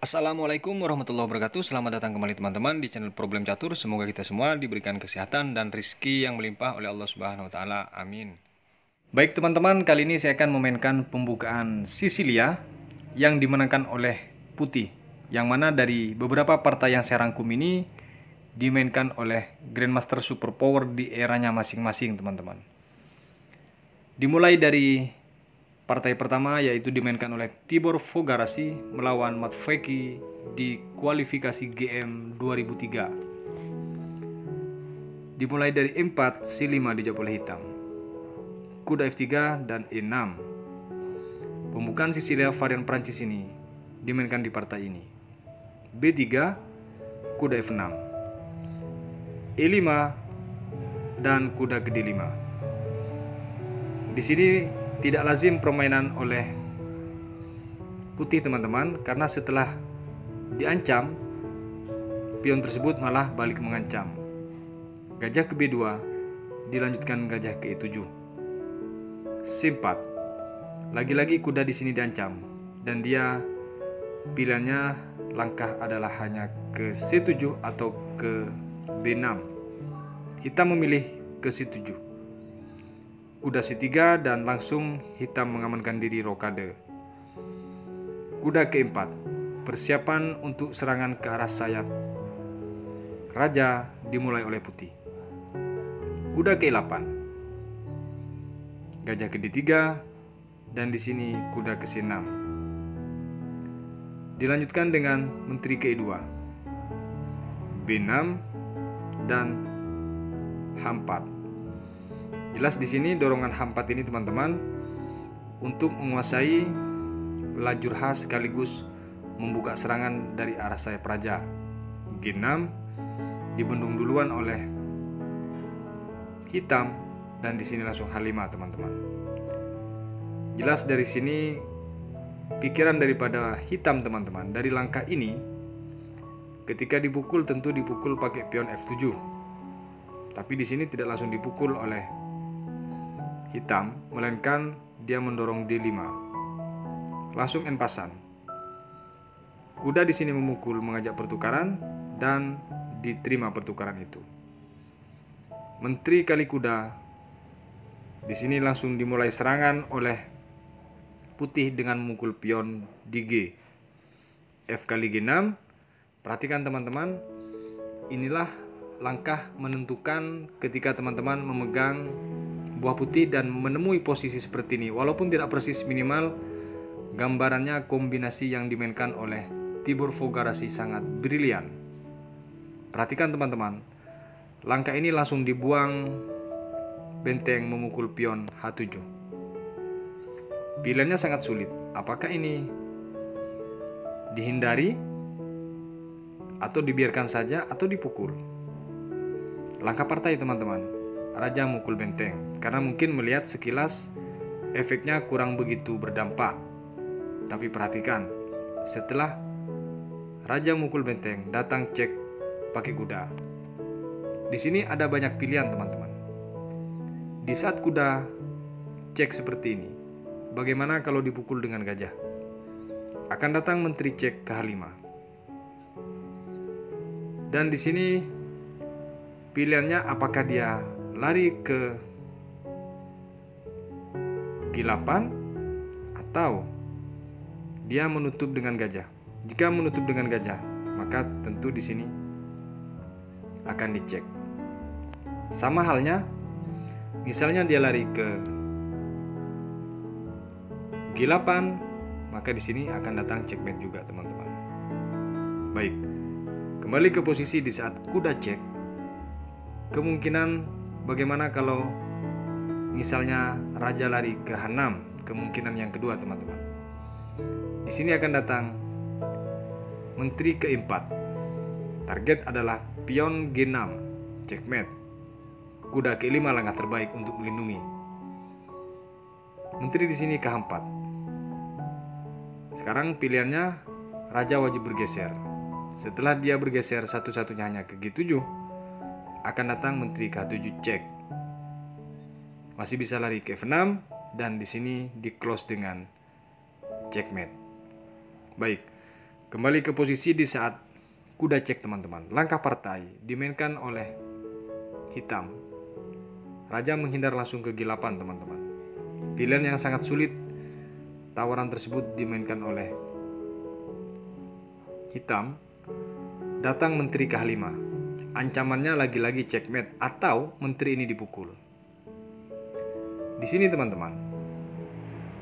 Assalamualaikum warahmatullahi wabarakatuh. Selamat datang kembali teman-teman di channel Problem Catur. Semoga kita semua diberikan kesehatan dan rizki yang melimpah oleh Allah Subhanahu wa taala. Amin. Baik teman-teman, kali ini saya akan memainkan pembukaan Sisilia yang dimenangkan oleh Putih. Yang mana dari beberapa partai yang saya rangkum ini dimainkan oleh Grandmaster Superpower di eranya masing-masing teman-teman. Dimulai dari partai pertama, yaitu dimainkan oleh Tibor Fogarasi melawan Matveki di kualifikasi GM 2003. Dimulai dari E4, C5 dijawab oleh hitam. Kuda F3 dan E6. Pembukaan Sisilia varian Prancis ini dimainkan di partai ini. B3, kuda F6. E5 dan kuda ke D5. Di sini tidak lazim permainan oleh Putih teman-teman, karena setelah diancam, pion tersebut malah balik mengancam. Gajah ke B2, dilanjutkan gajah ke E7. C4. Lagi-lagi kuda di sini diancam, dan dia pilihannya langkah adalah hanya ke C7 atau ke B6. Hitam memilih ke C7. Kuda C3 dan langsung hitam mengamankan diri rokade. Kuda ke-4, persiapan untuk serangan ke arah sayap raja dimulai oleh Putih. Kuda ke-8, gajah ke D3 dan di sini kuda ke C6. Dilanjutkan dengan menteri ke-2, B6 dan H4. Jelas di sini dorongan H4 ini teman-teman untuk menguasai lajur H sekaligus membuka serangan dari arah sayap raja. G6 dibendung duluan oleh hitam dan di sini langsung H5 teman-teman. Jelas dari sini pikiran daripada hitam teman-teman dari langkah ini, ketika dipukul tentu dipukul pakai pion F7. Tapi di sini tidak langsung dipukul oleh hitam, melainkan dia mendorong D5. Langsung N pasan. Kuda di sini memukul mengajak pertukaran dan diterima pertukaran itu. Menteri kali kuda. Di sini langsung dimulai serangan oleh Putih dengan memukul pion di G. F kali G6. Perhatikan teman-teman, inilah langkah menentukan ketika teman-teman memegang buah putih dan menemui posisi seperti ini. Walaupun tidak persis, minimal gambarannya kombinasi yang dimainkan oleh Tibor Fogarasi sangat brilian. Perhatikan teman-teman, langkah ini langsung dibuang benteng memukul pion H7. Pilihannya sangat sulit. Apakah ini dihindari atau dibiarkan saja atau dipukul? Langkah partai teman-teman, raja mukul benteng, karena mungkin melihat sekilas efeknya kurang begitu berdampak. Tapi perhatikan, setelah raja mukul benteng, datang cek pakai kuda. Di sini ada banyak pilihan teman-teman. Di saat kuda cek seperti ini, bagaimana kalau dipukul dengan gajah? Akan datang menteri cek ke H5. Dan di sini pilihannya apakah dia lari ke G8 atau dia menutup dengan gajah. Jika menutup dengan gajah, maka tentu di sini akan dicek. Sama halnya, misalnya dia lari ke G8, maka di sini akan datang checkmate juga teman-teman. Baik, kembali ke posisi di saat kuda cek. Kemungkinan bagaimana kalau misalnya raja lari ke H6, kemungkinan yang kedua teman-teman. Di sini akan datang menteri ke-4. Target adalah pion G6, checkmate. Kuda ke-5 langkah terbaik untuk melindungi. Menteri di sini ke H4. Sekarang pilihannya raja wajib bergeser. Setelah dia bergeser satu-satunya hanya ke G7, akan datang menteri ke H7 cek. Masih bisa lari ke F6 dan di sini di close dengan checkmate. Baik, Kembali ke posisi di saat kuda cek teman-teman. Langkah partai dimainkan oleh hitam. Raja menghindar langsung ke G8 teman-teman. Pilihan yang sangat sulit. Tawaran tersebut dimainkan oleh hitam. Datang menteri ke H5. Ancamannya lagi-lagi checkmate atau menteri ini dipukul. Di sini teman-teman,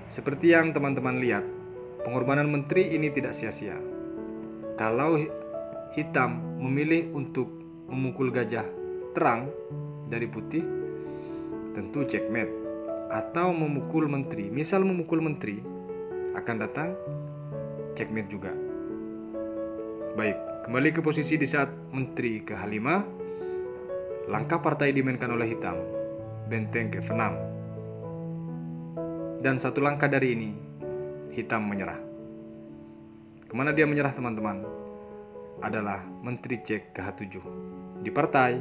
seperti yang teman-teman lihat, pengorbanan menteri ini tidak sia-sia. Kalau hitam memilih untuk memukul gajah terang dari putih, tentu checkmate. Atau memukul menteri, misal memukul menteri, akan datang checkmate juga. Baik, kembali ke posisi di saat menteri ke H5. Langkah partai dimainkan oleh hitam, benteng ke F6. Dan satu langkah dari ini, hitam menyerah. Kemana dia menyerah teman-teman? Adalah menteri cek ke H7. Di partai,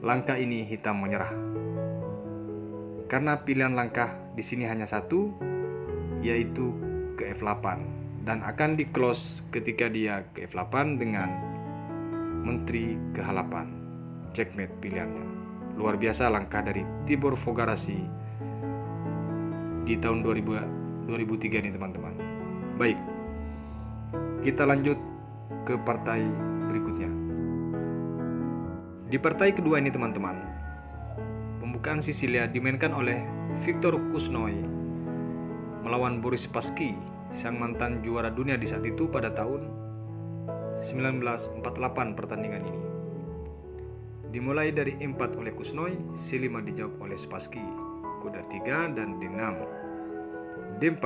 langkah ini hitam menyerah. Karena pilihan langkah di sini hanya satu, yaitu ke F8. Dan akan di close ketika dia ke F8 dengan menteri ke H8. Checkmate pilihannya. Luar biasa langkah dari Tibor Fogarasi di tahun 2003 ini teman-teman. Baik, kita lanjut ke partai berikutnya. Di partai kedua ini teman-teman, pembukaan Sisilia dimainkan oleh Viktor Kusnoy melawan Boris Spassky, sang mantan juara dunia di saat itu pada tahun 1948 pertandingan ini. Dimulai dari E4 oleh Kusnoy, C5 dijawab oleh Spassky, kuda F3 dan D6, D4,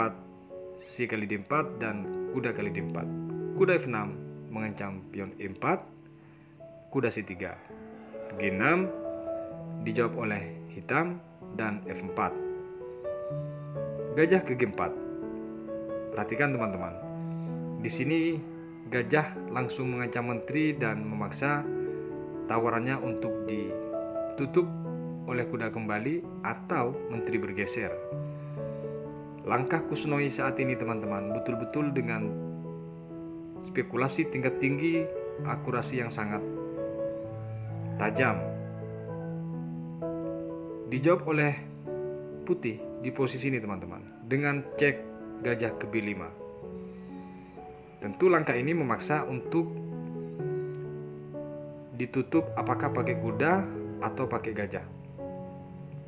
C kali D4 dan kuda kali D4. Kuda F6 mengancam pion E4, kuda C3, G6 dijawab oleh hitam dan F4. Gajah ke G4. Perhatikan teman-teman. Di sini gajah langsung mengancam menteri dan memaksa tawarannya untuk ditutup oleh kuda kembali atau menteri bergeser. Langkah Kusnoy saat ini teman-teman betul-betul dengan spekulasi tingkat tinggi, akurasi yang sangat tajam. Dijawab oleh putih di posisi ini teman-teman dengan cek gajah ke B5. Tentu langkah ini memaksa untuk ditutup apakah pakai kuda atau pakai gajah.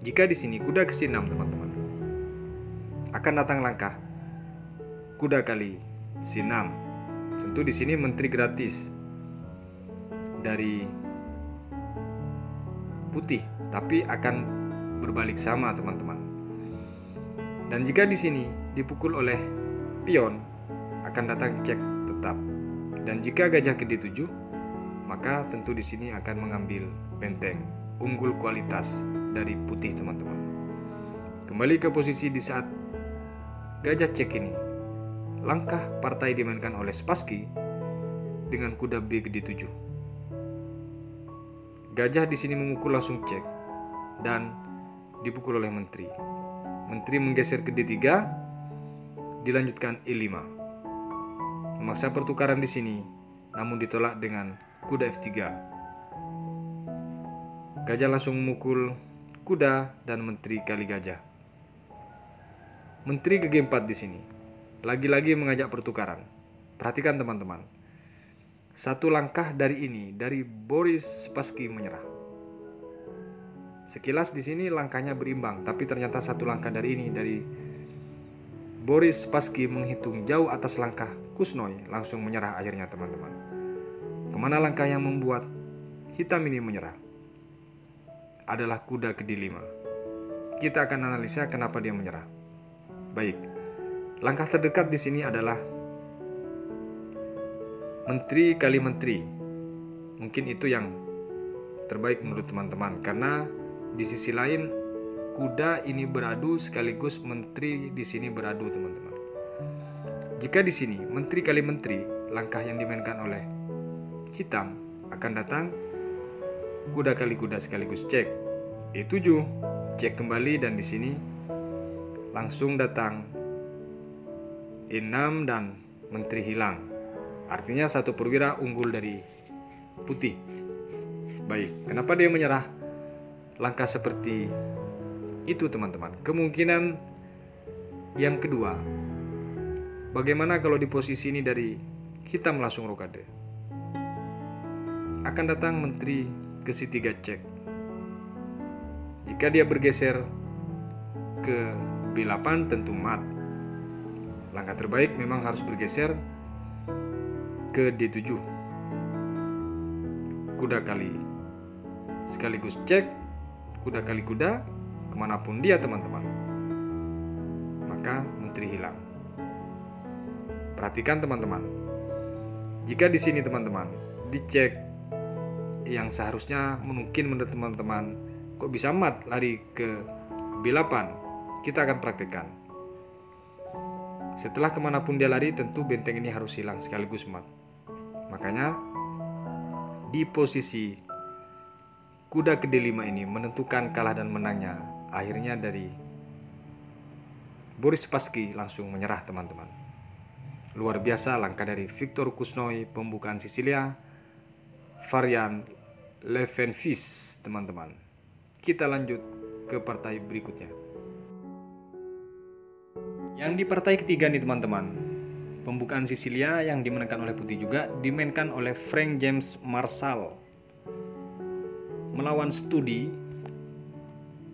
Jika di sini kuda ke C6 teman-teman, akan datang langkah kuda kali C6. Tentu di sini menteri gratis dari putih, tapi akan berbalik sama teman-teman. Dan jika di sini dipukul oleh pion, akan datang cek tetap. Dan jika gajah ke D7, maka tentu di sini akan mengambil benteng unggul kualitas dari putih teman-teman. Kembali ke posisi di saat gajah cek ini. Langkah partai dimainkan oleh Spassky dengan kuda B ke D7. Gajah di sini memukul langsung cek dan dipukul oleh menteri. Menteri menggeser ke D3, dilanjutkan E5. Memaksa pertukaran di sini, namun ditolak dengan kuda F3. Gajah langsung memukul kuda dan menteri kali gajah. Menteri ke G4 di sini. Lagi-lagi mengajak pertukaran. Perhatikan teman-teman. Satu langkah dari ini, dari Boris Spassky menyerah. Sekilas di sini langkahnya berimbang, tapi ternyata satu langkah dari ini, dari Boris Spassky menghitung jauh atas langkah Kusnoy, langsung menyerah akhirnya teman-teman. Kemana langkah yang membuat hitam ini menyerah? Adalah kuda ke D5. Kita akan analisa kenapa dia menyerah. Baik. Langkah terdekat di sini adalah menteri kali menteri. Mungkin itu yang terbaik menurut teman-teman, karena di sisi lain kuda ini beradu sekaligus menteri di sini beradu teman-teman. Jika di sini menteri kali menteri, langkah yang dimainkan oleh hitam akan datang kuda kali kuda sekaligus cek. E7, cek kembali dan di sini langsung datang E6 dan menteri hilang. Artinya satu perwira unggul dari putih. Baik, kenapa dia menyerah? Langkah seperti itu teman-teman. Kemungkinan yang kedua, bagaimana kalau di posisi ini dari hitam langsung rokade? Akan datang menteri ke C3 cek. Jika dia bergeser ke B8 tentu mat. Langkah terbaik memang harus bergeser ke D7. Kuda kali sekaligus cek, kuda kali kuda, kemanapun dia teman-teman, maka menteri hilang. Perhatikan teman-teman, jika di sini teman-teman dicek yang seharusnya mungkin menurut teman-teman kok bisa mat lari ke B8, kita akan praktekkan. Setelah kemanapun dia lari tentu benteng ini harus hilang sekaligus mat. Makanya di posisi kuda ke D5 ini menentukan kalah dan menangnya. Akhirnya dari Boris Spassky langsung menyerah teman-teman. Luar biasa langkah dari Viktor Kusnoi, pembukaan Sisilia, varian Levenvis teman-teman. Kita lanjut ke partai berikutnya. Yang di partai ketiga nih teman-teman, pembukaan Sisilia yang dimenangkan oleh putih juga dimainkan oleh Frank James Marshall melawan Studi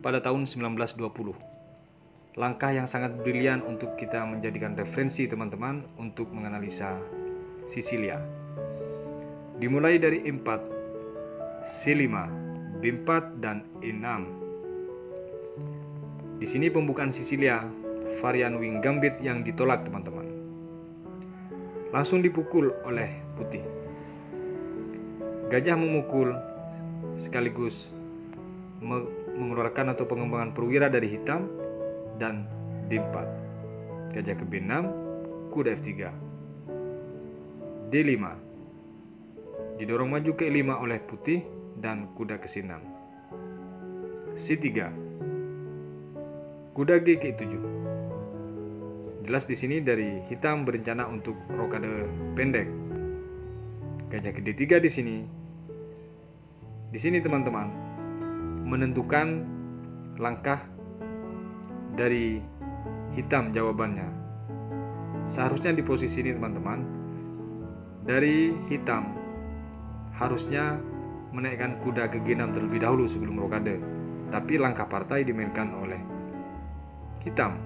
pada tahun 1920. Langkah yang sangat brilian untuk kita menjadikan referensi teman-teman untuk menganalisa Sisilia. Dimulai dari E4, C5, B4 dan E6. Di sini pembukaan Sisilia varian wing gambit yang ditolak teman-teman. Langsung dipukul oleh putih. Gajah memukul sekaligus mengeluarkan atau pengembangan perwira dari hitam dan D4. Gajah ke B6, kuda F3. D5. Didorong maju ke E5 oleh putih dan kuda ke C6. C3. Kuda G ke E7. Jelas di sini dari hitam berencana untuk rokade pendek. Gajah ke D3 di sini. Di sini teman-teman menentukan langkah dari hitam jawabannya. Seharusnya di posisi ini teman-teman, dari hitam harusnya menaikkan kuda ke G6 terlebih dahulu sebelum rokade. Tapi langkah partai dimainkan oleh hitam.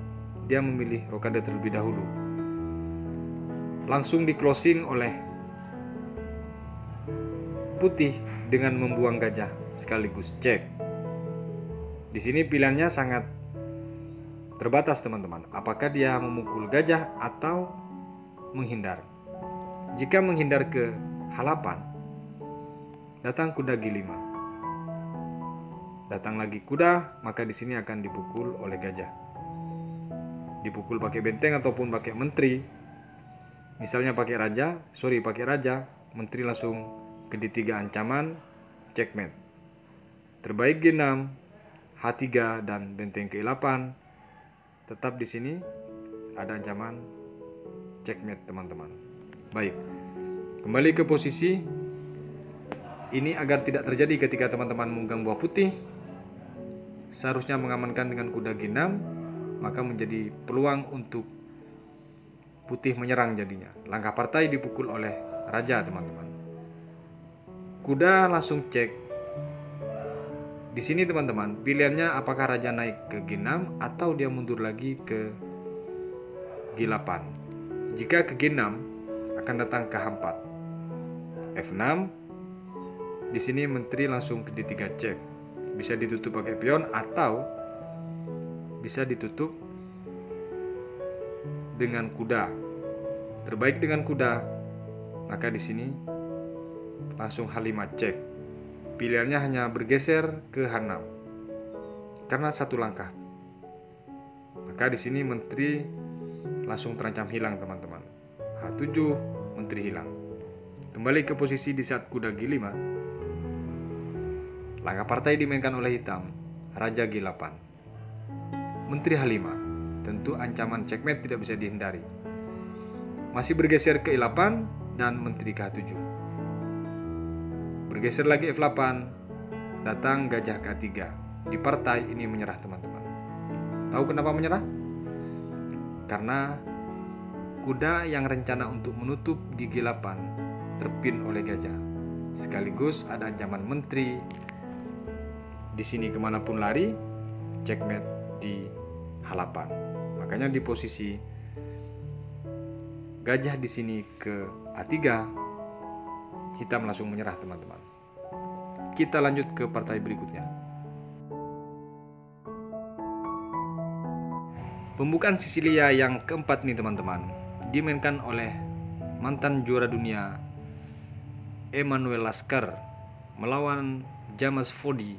Dia memilih rokade terlebih dahulu. Langsung di closing oleh putih dengan membuang gajah sekaligus cek. Di sini pilihannya sangat terbatas teman-teman. Apakah dia memukul gajah atau menghindar? Jika menghindar ke H8, datang kuda G5. Datang lagi kuda, maka di sini akan dipukul oleh gajah. Dipukul pakai benteng ataupun pakai menteri. Misalnya pakai raja, menteri langsung ke D3 ancaman, checkmate. Terbaik G6, H3 dan benteng ke E8. Tetap di sini ada ancaman checkmate teman-teman. Baik. Kembali ke posisi ini agar tidak terjadi ketika teman-teman memegang buah putih. Seharusnya mengamankan dengan kuda G6, maka menjadi peluang untuk putih menyerang jadinya. Langkah partai dipukul oleh raja teman-teman. Kuda langsung cek. Di sini teman-teman, pilihannya apakah raja naik ke G6 atau dia mundur lagi ke G8. Jika ke G6 akan datang ke H4. F6. Di sini menteri langsung ke D3 cek. Bisa ditutup pakai pion atau bisa ditutup dengan kuda. Terbaik dengan kuda. Maka di sini langsung H5 cek. Pilihannya hanya bergeser ke H6 karena satu langkah. Maka di sini menteri langsung terancam hilang teman-teman. H7 menteri hilang. Kembali ke posisi di saat kuda G5. Langkah partai dimainkan oleh hitam, raja G8. Menteri H5. Tentu ancaman checkmate tidak bisa dihindari. Masih bergeser ke E8 dan menteri ke H7. Bergeser lagi F8, datang gajah ke A3. Di partai ini menyerah teman-teman. Tahu kenapa menyerah? Karena kuda yang rencana untuk menutup di G8 terpin oleh gajah. Sekaligus ada ancaman menteri. Di sini kemanapun lari, checkmate di H8. Makanya di posisi gajah di sini ke A3, hitam langsung menyerah teman-teman. Kita lanjut ke partai berikutnya. Pembukaan Sisilia yang keempat nih teman-teman, dimainkan oleh mantan juara dunia Emanuel Lasker melawan James Fody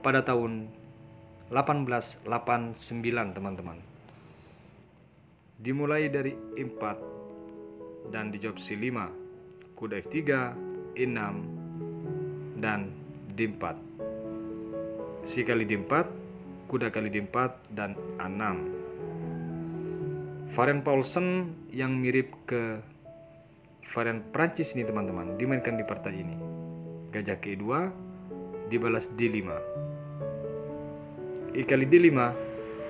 pada tahun 1889 teman-teman. Dimulai dari E4 dan dijawab C5, kuda F3, E6 dan D4. C kali D4, kuda kali D4 dan A6. Varian Paulsen yang mirip ke varian Prancis ini teman-teman, dimainkan di partai ini. Gajah ke E2 dibalas D5. E kali D5,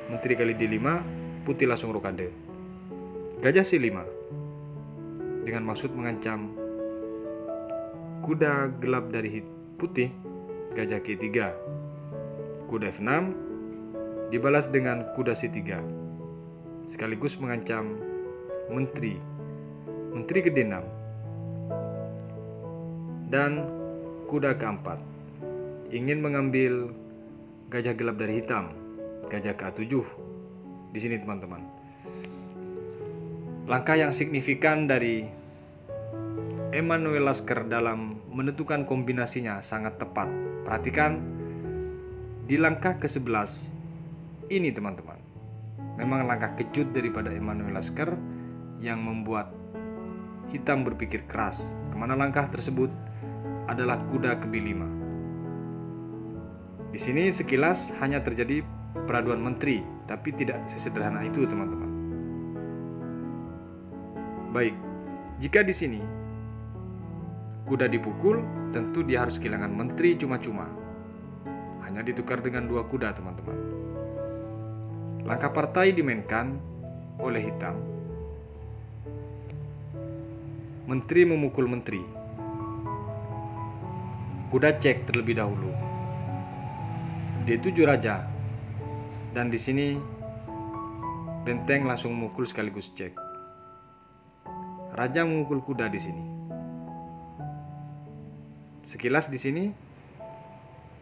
menteri kali D5, putih langsung rokade. Gajah C5 dengan maksud mengancam kuda gelap dari putih. Gajah ke E3, kuda F6 dibalas dengan kuda C3, sekaligus mengancam menteri ke D6 dan kuda keempat ingin mengambil gajah gelap dari hitam. Gajah ke A7 di sini teman-teman. Langkah yang signifikan dari Emanuel Lasker dalam menentukan kombinasinya sangat tepat. Perhatikan di langkah ke-11 ini teman-teman. Memang langkah kejut daripada Emanuel Lasker yang membuat hitam berpikir keras. Kemana langkah tersebut adalah kuda ke B5. Di sini sekilas hanya terjadi peraduan menteri, tapi tidak sesederhana itu teman-teman. Baik, jika di sini kuda dipukul, tentu dia harus kehilangan menteri cuma-cuma. Hanya ditukar dengan 2 kuda teman-teman. Langkah partai dimainkan oleh hitam. Menteri memukul menteri. Kuda cek terlebih dahulu. D7 raja. Dan di sini benteng langsung memukul sekaligus cek. Raja memukul kuda di sini. Sekilas di sini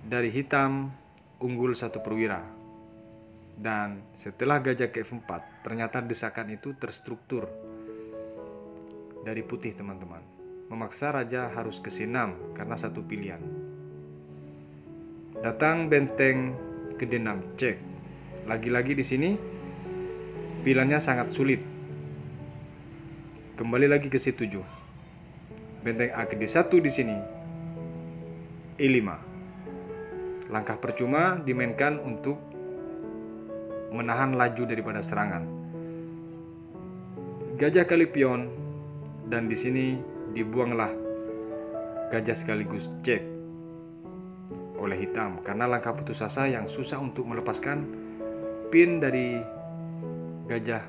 dari hitam unggul 1 perwira. Dan setelah gajah ke F4, ternyata desakan itu terstruktur dari putih teman-teman. Memaksa raja harus ke C6 karena 1 pilihan. Datang benteng ke D6 cek. Lagi-lagi di sini pilihannya sangat sulit. Kembali lagi ke C7. Benteng A ke D1 di sini. E5. Langkah percuma dimainkan untuk menahan laju daripada serangan. Gajah kali pion dan di sini dibuanglah gajah sekaligus cek oleh hitam karena langkah putus asa yang susah untuk melepaskan pin dari gajah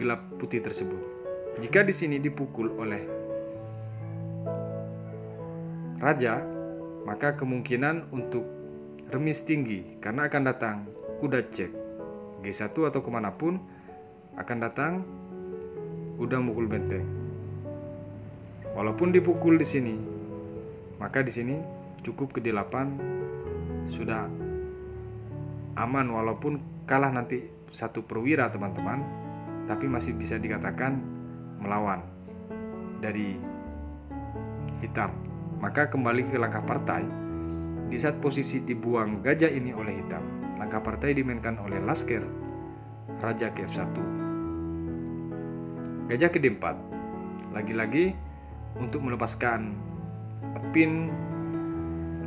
gelap putih tersebut. Jika di sini dipukul oleh raja, maka kemungkinan untuk remis tinggi karena akan datang kuda cek G1 atau kemanapun akan datang kuda mukul benteng. Walaupun dipukul di sini, maka di sini cukup ke D8 sudah aman walaupun kalah nanti 1 perwira teman-teman, tapi masih bisa dikatakan melawan dari hitam. Maka kembali ke langkah partai. Di saat posisi dibuang gajah ini oleh hitam, langkah partai dimainkan oleh Lasker. Raja ke F1, gajah ke D4. Lagi-lagi untuk melepaskan pin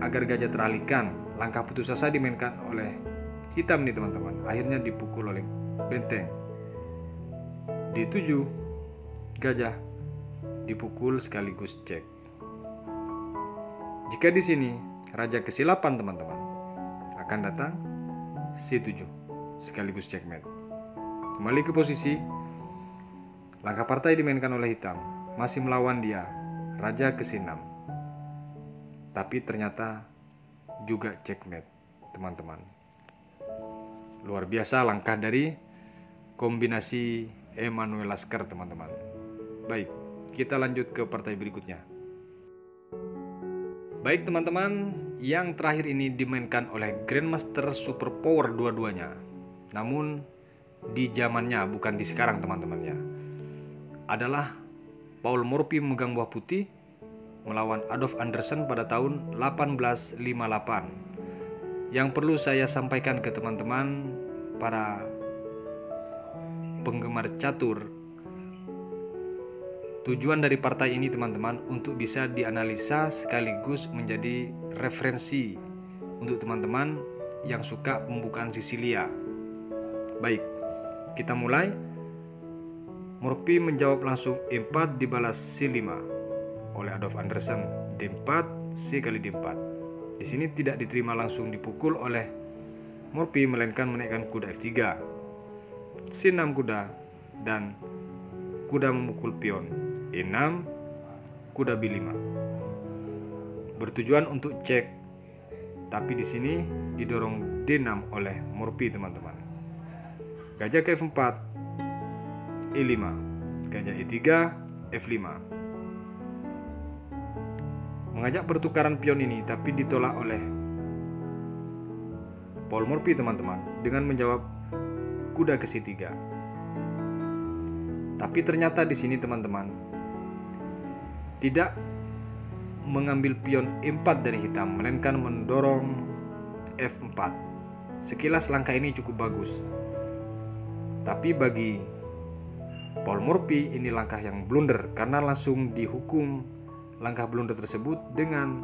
agar gajah teralihkan, langkah putus asa dimainkan oleh hitam nih teman-teman. Akhirnya dipukul oleh benteng. D7, gajah dipukul sekaligus cek. Jika di sini raja ke-8 teman-teman, akan datang C7 sekaligus checkmate. Kembali ke posisi, langkah partai dimainkan oleh hitam, masih melawan dia, raja ke-6. Tapi ternyata juga checkmate teman-teman. Luar biasa langkah dari kombinasi Emanuel Lasker teman-teman. Baik, kita lanjut ke partai berikutnya. Baik teman-teman, yang terakhir ini dimainkan oleh Grandmaster Superpower dua-duanya. Namun di zamannya, bukan di sekarang teman-teman ya. Adalah Paul Morphy memegang buah putih melawan Adolf Anderssen pada tahun 1858. Yang perlu saya sampaikan ke teman-teman para penggemar catur, tujuan dari partai ini teman-teman untuk bisa dianalisa sekaligus menjadi referensi untuk teman-teman yang suka pembukaan Sisilia. Baik, kita mulai. Morphy menjawab langsung E4 dibalas C5 oleh Adolf Anderssen. D4, C kali D4. Di sini tidak diterima langsung dipukul oleh Morphy, melainkan menaikkan kuda F3, C6 kuda, dan kuda memukul pion E6, kuda B5. Bertujuan untuk cek, tapi di sini didorong D6 oleh Morphy teman-teman. Gajah ke F4, E5, gajah E3, F5. Mengajak pertukaran pion ini, tapi ditolak oleh Paul Morphy teman-teman dengan menjawab kuda ke C3. Tapi ternyata di sini teman-teman tidak mengambil pion E4 dari hitam, melainkan mendorong F4. Sekilas langkah ini cukup bagus. Tapi bagi Paul Morphy ini langkah yang blunder, karena langsung dihukum langkah blunder tersebut dengan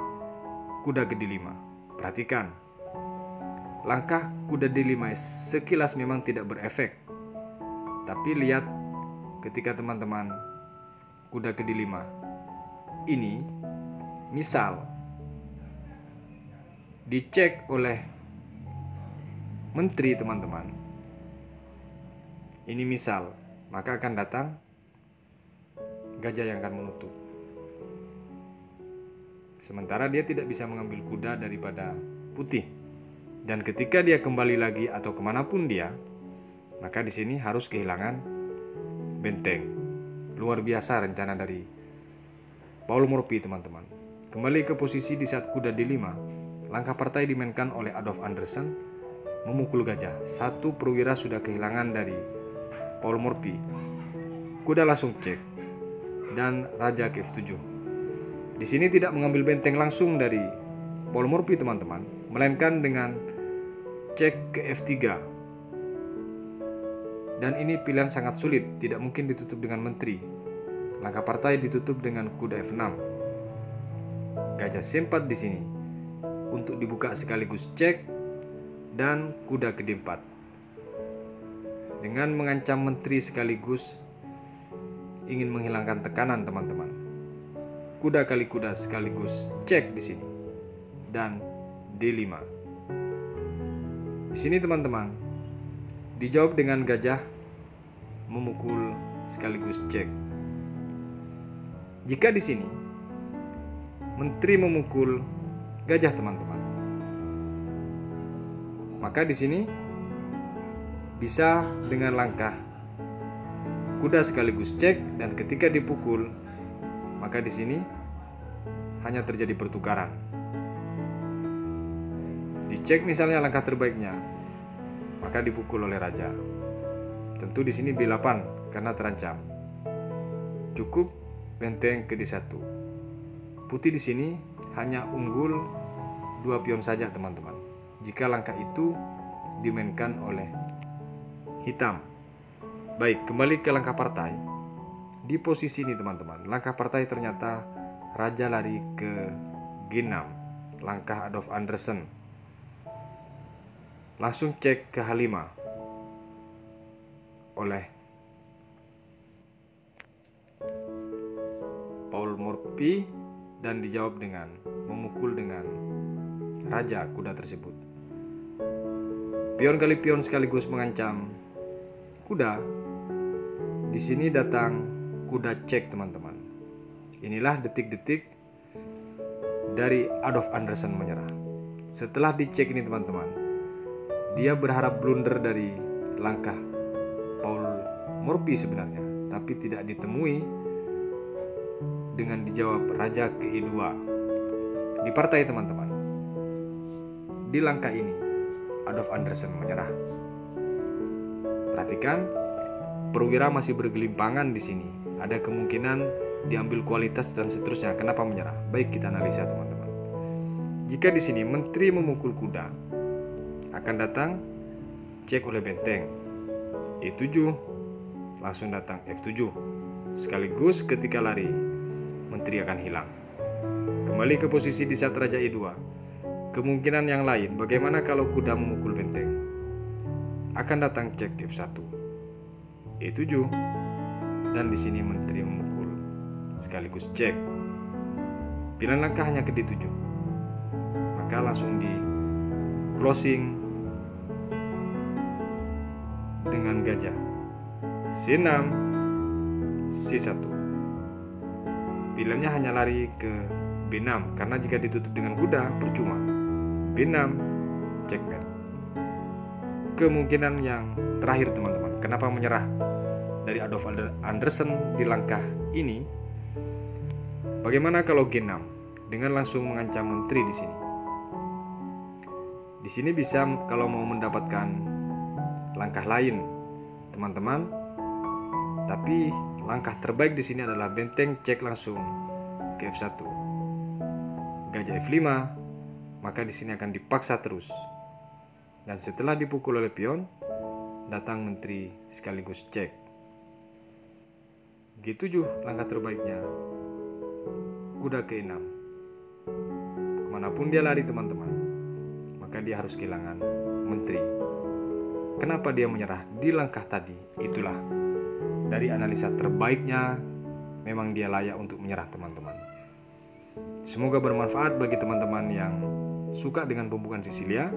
kuda ke D5. Perhatikan, langkah kuda D5 sekilas memang tidak berefek. Tapi lihat ketika teman-teman kuda ke D5 ini misal dicek oleh menteri teman-teman, ini misal, maka akan datang gajah yang akan menutup. Sementara dia tidak bisa mengambil kuda daripada putih. Dan ketika dia kembali lagi atau kemanapun dia, maka di sini harus kehilangan benteng. Luar biasa rencana dari Paul Morphy teman-teman. Kembali ke posisi di saat kuda D5, langkah partai dimainkan oleh Adolf Anderssen memukul gajah. Satu perwira sudah kehilangan dari Paul Morphy. Kuda langsung cek dan raja ke F7. Di sini tidak mengambil benteng langsung dari Paul Morphy teman-teman, melainkan dengan cek ke F3. Dan ini pilihan sangat sulit, tidak mungkin ditutup dengan menteri. Langkah partai ditutup dengan kuda F6. Gajah C4 di sini untuk dibuka sekaligus cek dan kuda ke D4. Dengan mengancam menteri sekaligus ingin menghilangkan tekanan teman-teman. Kuda kali kuda sekaligus cek di sini dan D5. Di sini teman-teman dijawab dengan gajah memukul sekaligus cek. Jika di sini menteri memukul gajah teman-teman, maka di sini bisa dengan langkah kuda sekaligus cek, dan ketika dipukul maka di sini hanya terjadi pertukaran. Dicek misalnya langkah terbaiknya, maka dipukul oleh raja. Tentu di sini B8 karena terancam. Cukup benteng ke D1. Putih di sini hanya unggul 2 pion saja teman-teman, jika langkah itu dimainkan oleh hitam. Baik, kembali ke langkah partai. Di posisi ini teman-teman, langkah partai ternyata raja lari ke G6, langkah Adolf Anderssen. Langsung cek ke H5 oleh Morphy dan dijawab dengan memukul dengan raja kuda tersebut. Pion kali pion sekaligus mengancam kuda. Di sini datang kuda cek, teman-teman. Inilah detik-detik dari Adolf Anderssen menyerah. Setelah dicek ini, teman-teman, dia berharap blunder dari langkah Paul Morphy sebenarnya, tapi tidak ditemui dengan dijawab raja ke E2 di partai, teman-teman. Di langkah ini Adolf Anderssen menyerah. Perhatikan, perwira masih bergelimpangan di sini. Ada kemungkinan diambil kualitas dan seterusnya. Kenapa menyerah? Baik, kita analisa, teman-teman. Jika di sini menteri memukul kuda, akan datang cek oleh benteng. E7, langsung datang F7. Sekaligus ketika lari, menteri akan hilang. Kembali ke posisi di saat raja E2. Kemungkinan yang lain, bagaimana kalau kuda memukul benteng? Akan datang cek F1, E7, dan di sini menteri memukul, sekaligus cek. Pilihan langkah hanya ke D7, maka langsung di closing dengan gajah C6, C1. Pilihannya hanya lari ke B6, karena jika ditutup dengan kuda percuma. B6, checkmate. Kemungkinan yang terakhir, teman-teman, kenapa menyerah dari Adolf Anderssen di langkah ini? Bagaimana kalau G6 dengan langsung mengancam menteri di sini? Di sini bisa kalau mau mendapatkan langkah lain, teman-teman. Tapi langkah terbaik di sini adalah benteng cek langsung ke F1. Gajah F5, maka di sini akan dipaksa terus. Dan setelah dipukul oleh pion, datang menteri sekaligus cek. G7 langkah terbaiknya, kuda ke 6. Kemanapun dia lari, teman-teman, maka dia harus kehilangan menteri. Kenapa dia menyerah di langkah tadi? Itulah dari analisa terbaiknya, memang dia layak untuk menyerah, teman-teman. Semoga bermanfaat bagi teman-teman yang suka dengan pembukaan Sisilia.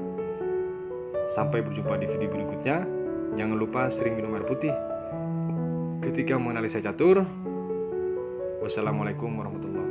Sampai berjumpa di video berikutnya. Jangan lupa sering minum air putih ketika menganalisa catur. Wassalamualaikum warahmatullahi wabarakatuh.